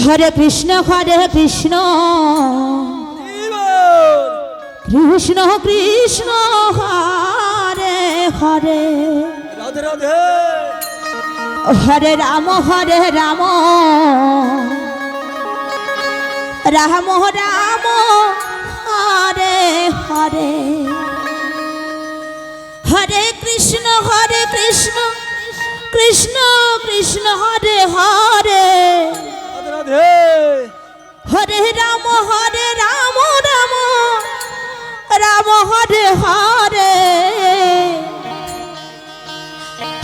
Hare Krishna Krishna Krishna Hare Hare Radhe Radhe Hare Ram Ram Ram Hare Hare Hare Krishna Krishna Krishna Hare Hare Radhe Hare Ram Ram Ram Hare Hare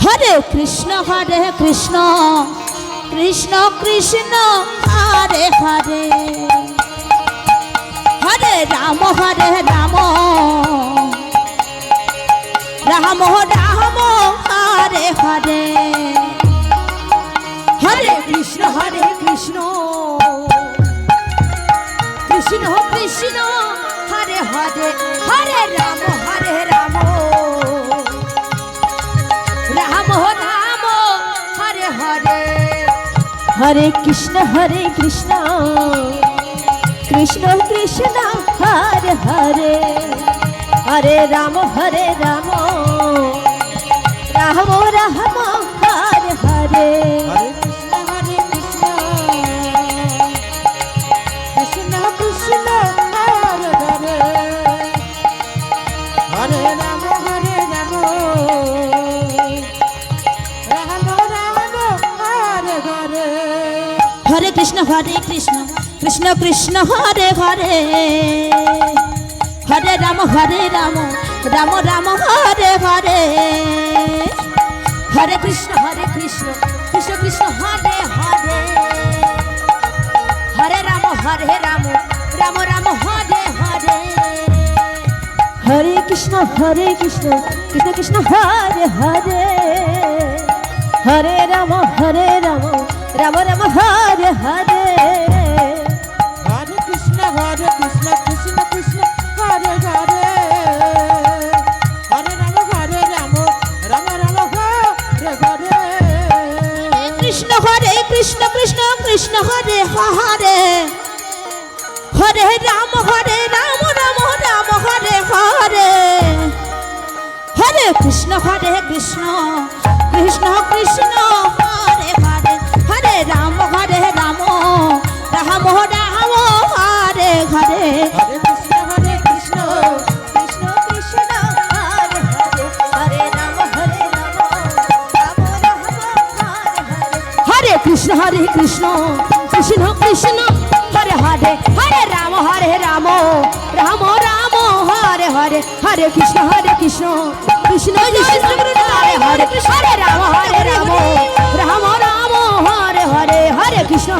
Hare Krishna Krishna Krishna Hare Hare Hare Ram Ram Ram Hare Hare Hare Krishna Krishna Krishna Hare Hare Hare Ram Ram Ram Hare Hare Hare Krishna Krishna Krishna Hare Hare Hare Ram Ram Ram Hare Hare Hare Krishna Krishna Krishna Hare Hare Hare Ram Ram Ram Hare Hare Hare Krishna Krishna Krishna Hare Hare Hare Ram Ram Ram Hare Hare Hare Krishna Krishna Krishna Hare Hare Hare Ram Ram Ram Hare Hare Hare Krishna Krishna Krishna Hare Hare Hare Ram Ram Ram Hare Hare Krishna Krishna Hare Hare Hare Ram Ram Ram Hare Hare Hare Krishna Krishna Krishna Hare Hare Hare Ram Ram Ram Hare Hare Hare Krishna Krishna Krishna Hare Hare Hare Ram Ram Ram Hare Krishna Krishna Hare Hare Hare Ram Ram Ram Hare Hare Hare Krishna Krishna Hare Hare Hare Ram Ram Ram Hare Hare Hare Krishna